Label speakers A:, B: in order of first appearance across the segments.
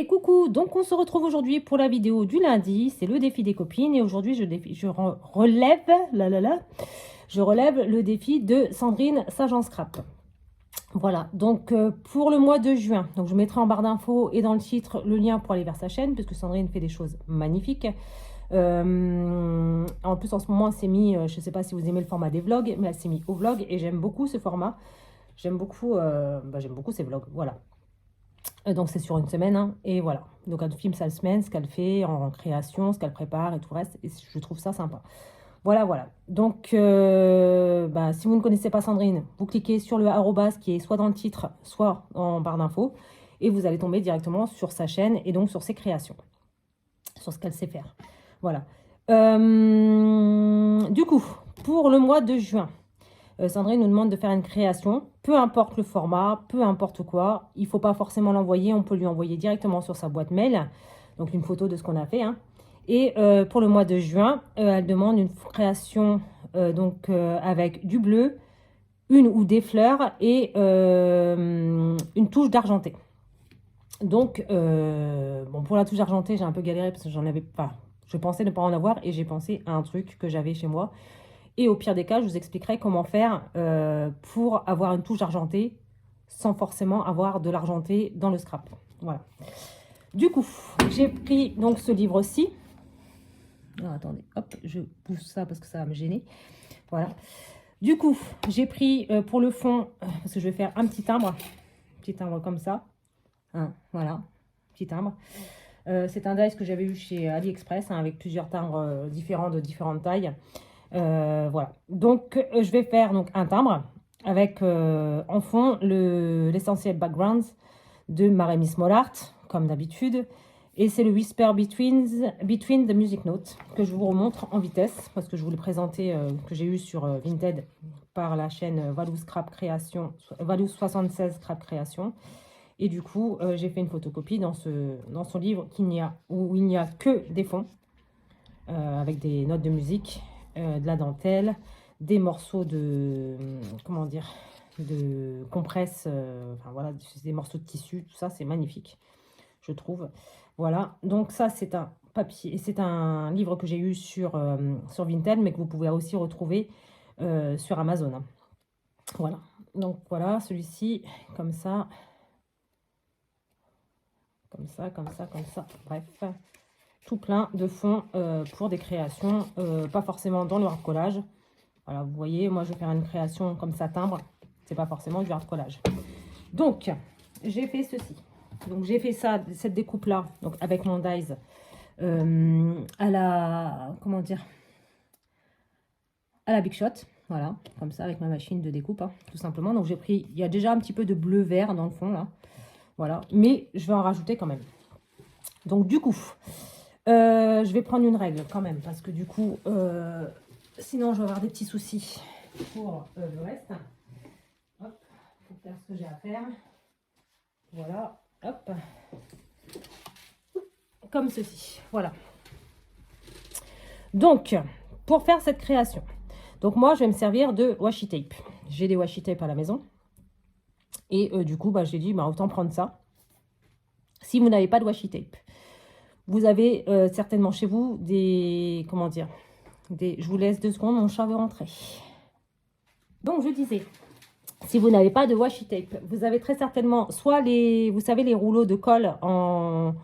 A: Et coucou, donc on se retrouve aujourd'hui pour la vidéo du lundi, c'est le défi des copines et aujourd'hui relève, je relève le défi de Sandrine Sage en Scrap. Voilà, donc pour le mois de juin, donc je mettrai en barre d'infos et dans le titre le lien pour aller vers sa chaîne puisque Sandrine fait des choses magnifiques. En plus en ce moment elle s'est mis, je ne sais pas si vous aimez le format des vlogs, mais elle s'est mis au vlog et j'aime beaucoup ce format, j'aime beaucoup ces vlogs, voilà. Donc c'est sur une semaine, hein, et voilà. Donc elle filme sa semaine, ce qu'elle fait en création, ce qu'elle prépare et tout le reste. Et je trouve ça sympa. Voilà, voilà. Donc si vous ne connaissez pas Sandrine, vous cliquez sur le arrobas qui est soit dans le titre, soit en barre d'infos. Et vous allez tomber directement sur sa chaîne et donc sur ses créations. Sur ce qu'elle sait faire. Voilà. Du coup, pour le mois de juin, Sandrine nous demande de faire une création, peu importe le format, peu importe quoi. Il ne faut pas forcément l'envoyer, on peut lui envoyer directement sur sa boîte mail. Donc une photo de ce qu'on a fait. Hein. Et pour le mois de juin, elle demande une création avec du bleu, une ou des fleurs et une touche d'argenté. Donc, pour la touche d'argenté, j'ai un peu galéré parce que j'en avais pas. Je pensais ne pas en avoir et j'ai pensé à un truc que j'avais chez moi. Et au pire des cas, je vous expliquerai comment faire pour avoir une touche argentée sans forcément avoir de l'argenté dans le scrap. Voilà. Du coup, j'ai pris donc ce livre-ci. Attendez, hop, je pousse ça parce que ça va me gêner. Voilà. Du coup, j'ai pris pour le fond, parce que je vais faire un petit timbre comme ça. Hein, voilà, petit timbre. C'est un dice que j'avais eu chez AliExpress hein, avec plusieurs timbres différents de différentes tailles. Voilà, donc je vais faire donc un timbre avec en fond l'essentiel background de Maremi Small Art, comme d'habitude. Et c'est le Whisper Between the Music Notes que je vous remontre en vitesse parce que je vous l'ai présenté, que j'ai eu sur Vinted par la chaîne Valou Scrap Création, Valou 76 Scrap Création. Et du coup, j'ai fait une photocopie dans son livre où il n'y a que des fonds avec des notes de musique. De la dentelle, des morceaux de, comment dire, de compresse, enfin voilà, des morceaux de tissu, tout ça, c'est magnifique, je trouve. Voilà, donc ça, c'est un papier, c'est un livre que j'ai eu sur Vinted, mais que vous pouvez aussi retrouver sur Amazon. Hein. Voilà, donc voilà, celui-ci, comme ça, bref. Tout plein de fonds pour des créations, pas forcément dans le hard collage. Voilà, vous voyez, moi je vais faire une création comme ça, timbre. C'est pas forcément du hard collage. Donc, j'ai fait ceci. Donc, j'ai fait ça, cette découpe-là, donc avec mon dies à la, comment dire, à la Big Shot. Voilà, comme ça, avec ma machine de découpe, hein, tout simplement. Donc, j'ai pris, il y a déjà un petit peu de bleu-vert dans le fond, là. Voilà, mais je vais en rajouter quand même. Donc, du coup, je vais prendre une règle quand même, parce que du coup, sinon je vais avoir des petits soucis pour le reste. Hop, pour faire ce que j'ai à faire. Voilà, hop. Comme ceci, voilà. Donc, pour faire cette création, donc moi je vais me servir de washi tape. J'ai des washi tape à la maison. Et du coup, j'ai dit, autant prendre ça. Si vous n'avez pas de washi tape. Vous avez certainement chez vous des, comment dire, je vous laisse 2 secondes, mon chat veut rentrer. Donc, je disais, si vous n'avez pas de washi tape, vous avez très certainement soit vous savez, les rouleaux de colle en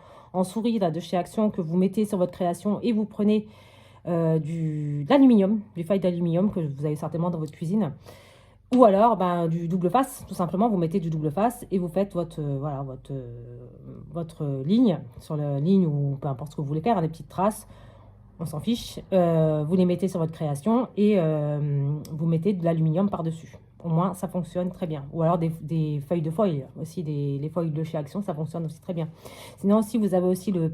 A: souris là, de chez Action que vous mettez sur votre création et vous prenez de l'aluminium, des feuilles d'aluminium que vous avez certainement dans votre cuisine. Ou alors du double face, tout simplement, vous mettez du double face et vous faites votre ligne, sur la ligne ou peu importe ce que vous voulez faire, hein, des petites traces, on s'en fiche. Vous les mettez sur votre création et vous mettez de l'aluminium par-dessus. Au moins, ça fonctionne très bien. Ou alors des feuilles de foil, aussi les feuilles de chez Action, ça fonctionne aussi très bien. Sinon, aussi, vous avez aussi le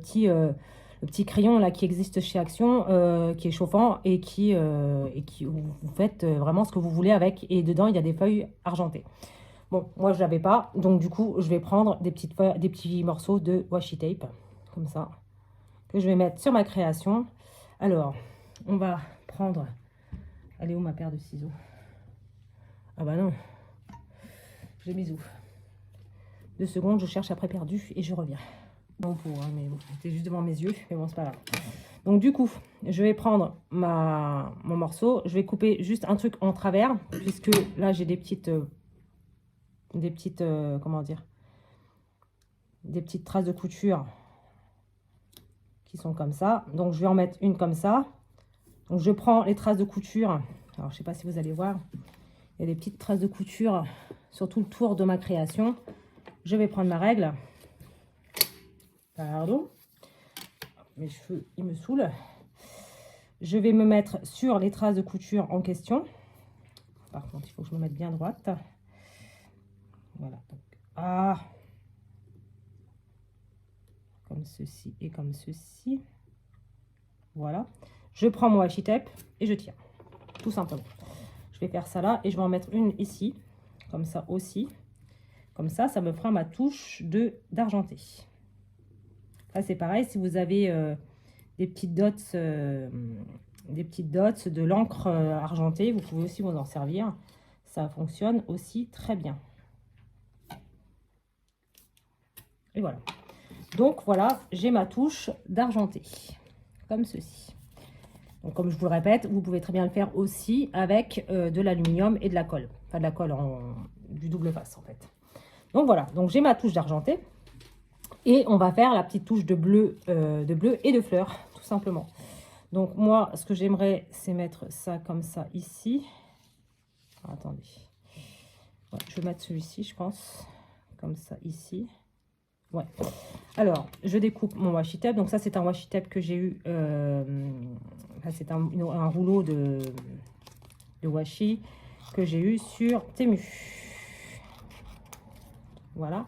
A: petit crayon là qui existe chez Action, qui est chauffant et qui vous faites vraiment ce que vous voulez avec. Et dedans, il y a des feuilles argentées. Bon, moi, je l'avais pas. Donc, du coup, je vais prendre des petits morceaux de washi tape, comme ça, que je vais mettre sur ma création. Alors, on va prendre... Elle est où ma paire de ciseaux? Ah bah non. J'ai mis où? 2 secondes, je cherche après perdu et je reviens. Non, mais bon, c'était juste devant mes yeux, mais bon, c'est pas grave. Donc du coup, je vais prendre mon morceau, je vais couper juste un truc en travers, puisque là j'ai des petites, comment dire, des petites traces de couture qui sont comme ça. Donc je vais en mettre une comme ça. Donc je prends les traces de couture. Alors je sais pas si vous allez voir, il y a des petites traces de couture sur tout le tour de ma création. Je vais prendre ma règle. Pardon. Mes cheveux, ils me saoulent. Je vais me mettre sur les traces de couture en question. Par contre, il faut que je me mette bien droite. Voilà. Donc, comme ceci et comme ceci. Voilà. Je prends mon washi tape et je tire. Tout simplement. Je vais faire ça là et je vais en mettre une ici. Comme ça aussi. Comme ça me fera ma touche d'argenté. Là, c'est pareil. Si vous avez des petites dots, de l'encre argentée, vous pouvez aussi vous en servir. Ça fonctionne aussi très bien. Et voilà. Donc voilà, j'ai ma touche d'argenté. Comme ceci. Donc comme je vous le répète, vous pouvez très bien le faire aussi avec de l'aluminium et de la colle. Enfin de la colle du double face en fait. Donc voilà, donc j'ai ma touche d'argenté. Et on va faire la petite touche de bleu et de fleurs, tout simplement. Donc moi, ce que j'aimerais, c'est mettre ça comme ça ici. Ah, attendez. Ouais, je vais mettre celui-ci, je pense. Comme ça ici. Ouais. Alors, je découpe mon washi tape. Donc ça, c'est un washi tape que j'ai eu. C'est un rouleau de washi que j'ai eu sur Temu. Voilà.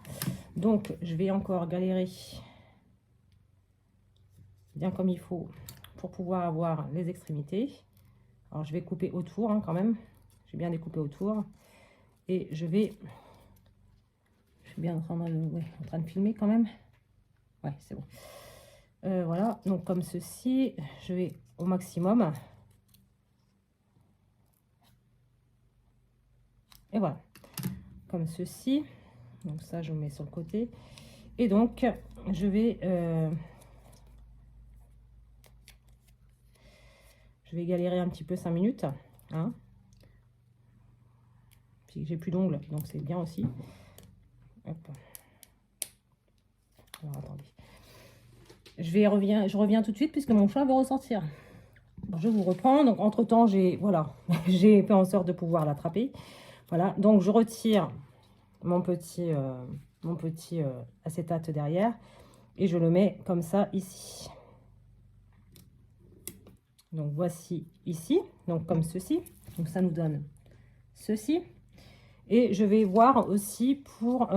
A: Donc, je vais encore galérer bien comme il faut pour pouvoir avoir les extrémités. Alors, je vais couper autour quand même. Je vais bien découper autour. Et je suis bien en train de filmer quand même. Ouais, c'est bon. Voilà, donc comme ceci, je vais au maximum. Et voilà, comme ceci. Donc ça, je mets sur le côté. Et donc, je vais galérer un petit peu 5 minutes. Hein. Puis j'ai plus d'ongles, donc c'est bien aussi. Hop. Alors, attendez. Je reviens tout de suite puisque mon chat va ressortir. Je vous reprends. Donc, entre-temps, j'ai fait en sorte de pouvoir l'attraper. Voilà, donc je retire mon petit acétate derrière et je le mets comme ça ici. Donc voici ici, donc comme ceci. Donc ça nous donne ceci. Et je vais voir aussi pour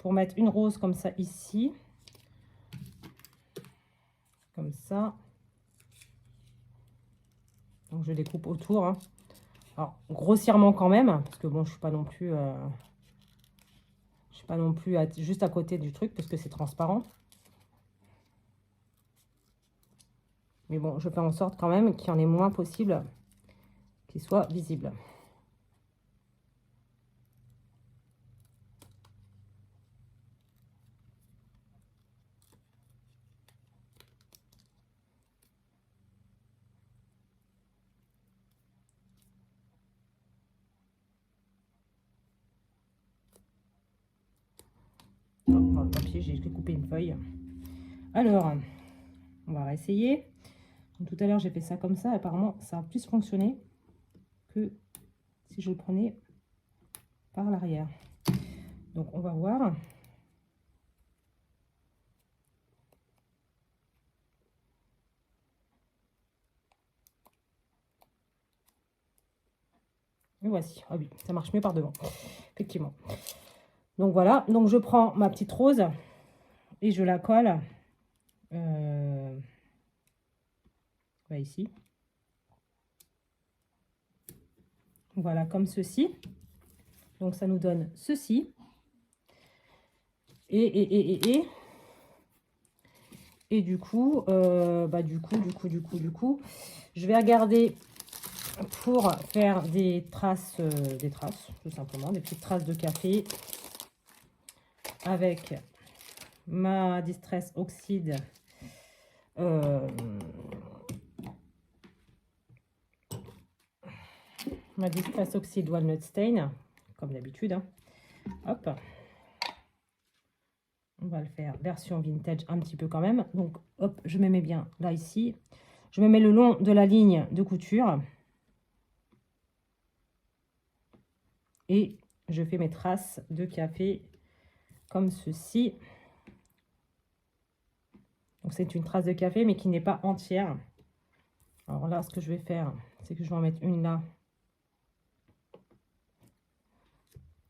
A: mettre une rose comme ça ici. Comme ça. Donc je découpe autour. Hein. Alors grossièrement quand même, parce que bon, je suis pas non plus juste à côté du truc parce que c'est transparent. Mais bon, je fais en sorte quand même qu'il y en ait moins possible qu'il soit visible. Dans le papier, j'ai coupé une feuille. Alors, on va réessayer. Tout à l'heure, j'ai fait ça comme ça. Apparemment, ça a plus fonctionné que si je le prenais par l'arrière. Donc, on va voir. Et voici. Ah oui, ça marche mieux par devant. Effectivement. Donc, voilà. Donc, je prends ma petite rose et je la colle ici. Voilà, comme ceci. Donc, ça nous donne ceci. Et du coup, je vais regarder pour faire des traces, tout simplement, des petites traces de café avec ma Distress Oxide. Ma Distress Oxide Walnut Stain, comme d'habitude. Hein. Hop. On va le faire version vintage un petit peu quand même. Donc, hop, je me mets bien là, ici. Je me mets le long de la ligne de couture. Et je fais mes traces de café comme ceci. Donc, c'est une trace de café, mais qui n'est pas entière. Alors là, ce que je vais faire, c'est que je vais en mettre une là.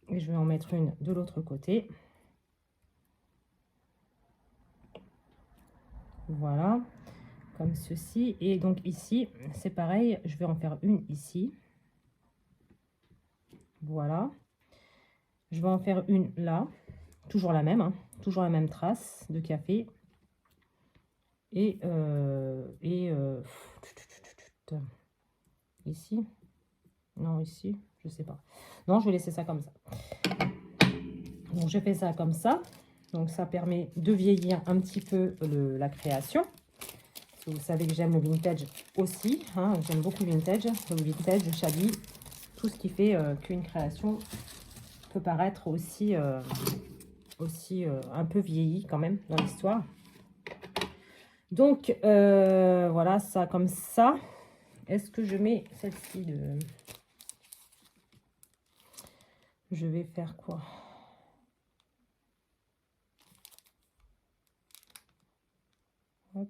A: Et je vais en mettre une de l'autre côté. Voilà, comme ceci. Et donc ici, c'est pareil, je vais en faire une ici. Voilà. Je vais en faire une là, toujours la même, hein, toujours la même trace de café. Et ici, non, ici, je sais pas. Non, je vais laisser ça comme ça. Donc, je fais ça comme ça. Donc, ça permet de vieillir un petit peu la création. Vous savez que j'aime le vintage aussi. Hein, j'aime beaucoup le vintage. Le vintage, le chablis, tout ce qui fait qu'une création peut paraître aussi, un peu vieillie quand même dans l'histoire. Donc, voilà, ça comme ça. Est-ce que je mets celle-ci de... Je vais faire quoi? Hop.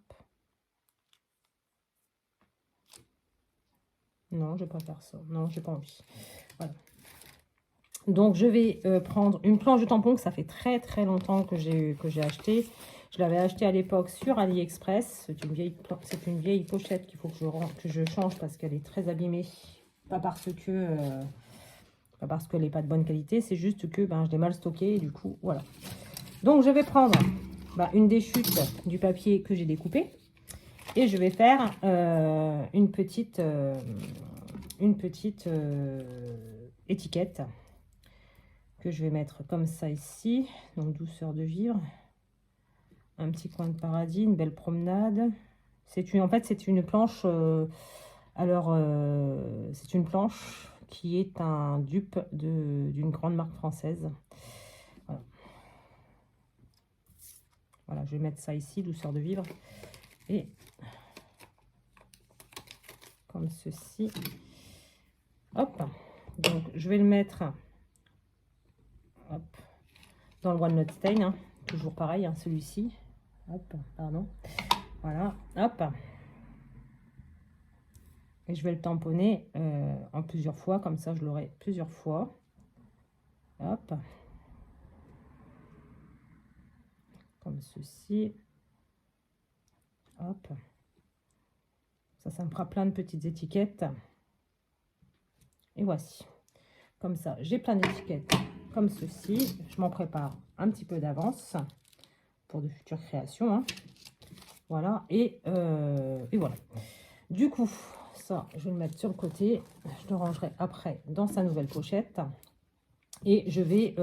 A: Non, je vais pas faire ça. Non, j'ai pas envie. Voilà. Donc, je vais prendre une planche de tampon que ça fait très très longtemps que j'ai acheté. Je l'avais acheté à l'époque sur AliExpress. C'est une vieille pochette qu'il faut que je change parce qu'elle est très abîmée. Pas parce qu'elle n'est pas de bonne qualité, c'est juste que je l'ai mal stocké. Du coup, voilà. Donc, je vais prendre une des chutes du papier que j'ai découpé. Et je vais faire une petite étiquette que je vais mettre comme ça ici. Donc, douceur de vivre. Un petit coin de paradis, une belle promenade. En fait, c'est une planche. C'est une planche qui est un dupe d'une grande marque française. Voilà. Voilà, je vais mettre ça ici, douceur de vivre. Et comme ceci. Hop. Donc, je vais le mettre dans le Walnut Stain. Hein. Toujours pareil, hein, celui-ci. Hop, pardon. Voilà, hop. Et je vais le tamponner en plusieurs fois, comme ça je l'aurai plusieurs fois. Hop. Comme ceci. Hop. Ça me fera plein de petites étiquettes. Et voici. Comme ça, j'ai plein d'étiquettes comme ceci. Je m'en prépare un petit peu d'avance pour de futures créations. Hein. Voilà. Et voilà. Du coup, ça, je vais le mettre sur le côté. Je le rangerai après dans sa nouvelle pochette. Et je vais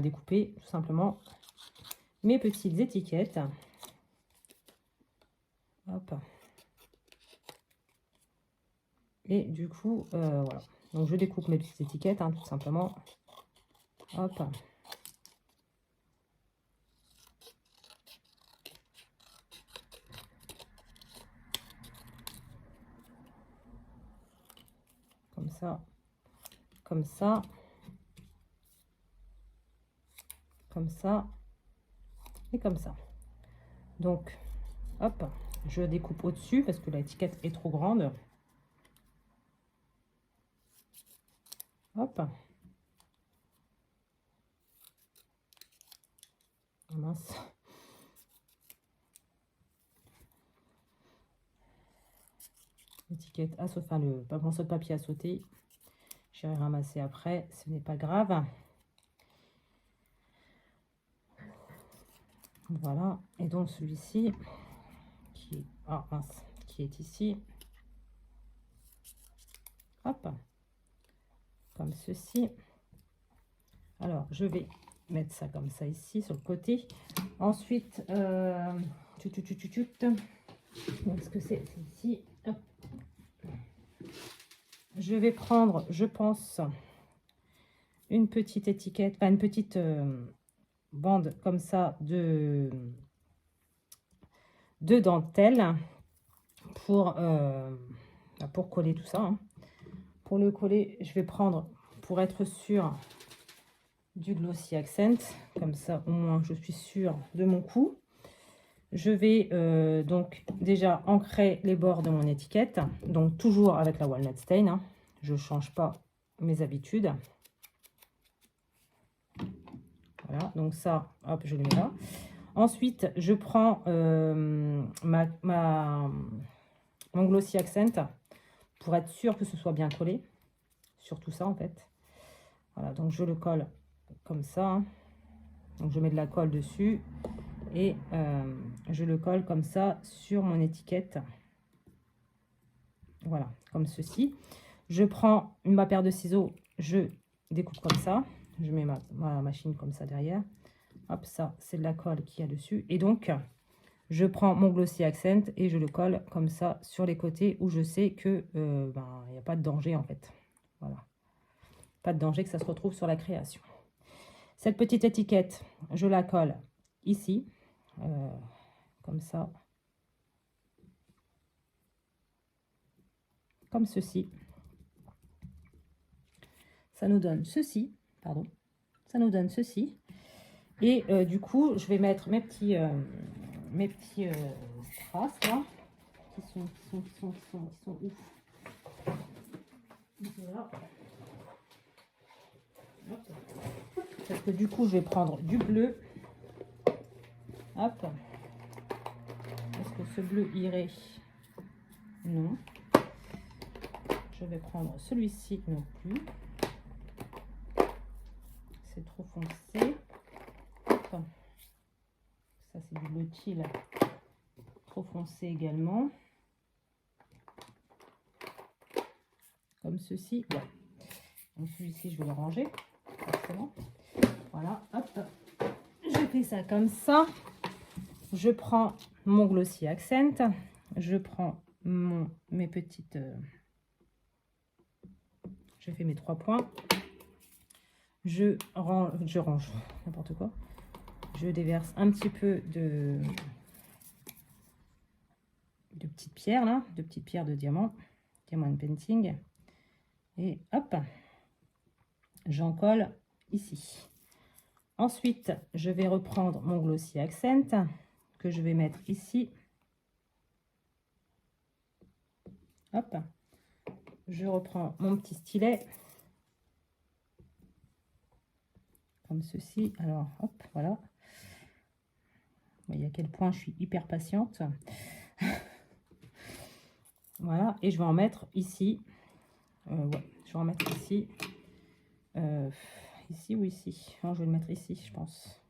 A: découper tout simplement mes petites étiquettes. Hop. Et du coup, voilà. Donc, je découpe mes petites étiquettes, hein, tout simplement. Hop. Comme ça. Comme ça. Comme ça. Et comme ça. Donc, hop. Je découpe au-dessus parce que l'étiquette est trop grande. Hop. Oh mince. L'étiquette à sauter, enfin le morceau de papier à sauter. J'irai ramasser après, ce n'est pas grave. Voilà. Et donc celui-ci qui est ici. Hop. Comme ceci. Alors, je vais mettre ça comme ça ici, sur le côté. Ensuite, où est-ce que c'est ici. Hop. Je vais prendre, je pense, une petite étiquette, enfin une petite bande comme ça de dentelle pour coller tout ça. Hein. Pour le coller, je vais prendre, pour être sûr, du Glossy Accent. Comme ça, au moins, je suis sûre de mon coup. Je vais donc déjà ancrer les bords de mon étiquette. Donc, toujours avec la Walnut Stain. Hein. Je ne change pas mes habitudes. Voilà, donc ça, hop, je le mets là. Ensuite, je prends mon Glossy Accent pour être sûr que ce soit bien collé. Sur tout ça, en fait. Voilà, donc je le colle comme ça. Hein. Donc, je mets de la colle dessus. Et je le colle comme ça sur mon étiquette. Voilà, comme ceci. Je prends ma paire de ciseaux, je découpe comme ça. Je mets ma machine comme ça derrière. Hop, ça, c'est de la colle qu'il y a dessus. Et donc, je prends mon Glossy Accent et je le colle comme ça sur les côtés où je sais que il n'y a pas de danger en fait. Voilà. Pas de danger que ça se retrouve sur la création. Cette petite étiquette, je la colle ici. Comme ça. Comme ceci. Ça nous donne ceci. Pardon. Ça nous donne ceci. Et du coup, je vais mettre mes petits traces là. Qui sont où? Voilà. Parce que du coup, je vais prendre du bleu. Hop. Est-ce que ce bleu irait? Non. Je vais prendre celui-ci non plus. C'est trop foncé. Hop. Ça, c'est du bleu teal. Trop foncé également. Comme ceci. Ouais. Donc celui-ci, je vais le ranger. Forcément. Voilà. Hop. Je fais ça comme ça. Je prends mon Glossy Accent. Je prends mes petites... je fais mes 3 points. Je range n'importe quoi. Je déverse un petit peu de petites pierres là, de petites pierres de diamant painting. Et hop, j'en colle ici. Ensuite, je vais reprendre mon Glossy Accent que je vais mettre ici. Hop, je reprends mon petit stylet. Comme ceci. Alors, hop, voilà. Vous voyez à quel point je suis hyper patiente. Voilà, et je vais en mettre ici. Ouais, je vais en mettre ici. Ici ou ici? Non, je vais le mettre ici, je pense.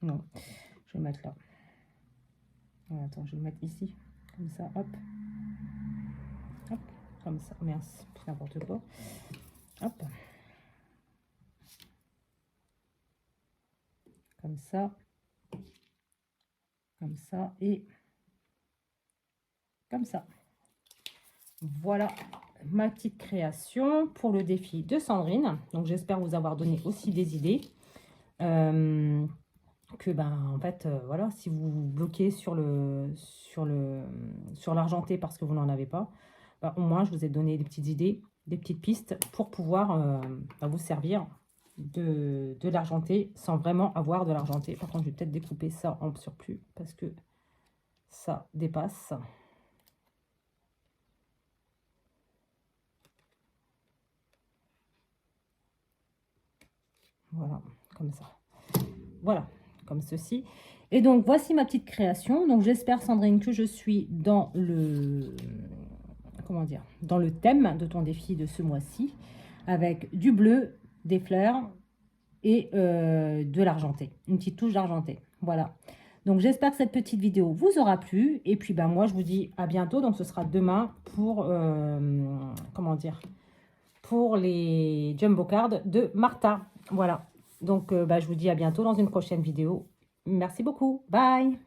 A: Non, je vais le mettre là. Voilà, attends, je vais le mettre ici. Comme ça, hop. Hop, comme ça. Merci, n'importe quoi. Hop. Comme ça. Comme ça et comme ça. Voilà ma petite création pour le défi de Sandrine. Donc j'espère vous avoir donné aussi des idées. En fait, voilà, si vous bloquez sur l'argenté parce que vous n'en avez pas, au moins je vous ai donné des petites idées, des petites pistes pour pouvoir vous servir de l'argenté sans vraiment avoir de l'argenté. Par contre, je vais peut-être découper ça en surplus parce que ça dépasse. Voilà, comme ça. Voilà, comme ceci. Et donc, voici ma petite création. Donc, j'espère, Sandrine, que je suis dans le... Comment dire? Dans le thème de ton défi de ce mois-ci. Avec du bleu, des fleurs et de l'argenté. Une petite touche d'argenté. Voilà. Donc, j'espère que cette petite vidéo vous aura plu. Et puis, moi, je vous dis à bientôt. Donc, ce sera demain pour... comment dire? Pour les Jumbo Cards de Martha. Voilà. Donc, je vous dis à bientôt dans une prochaine vidéo. Merci beaucoup. Bye.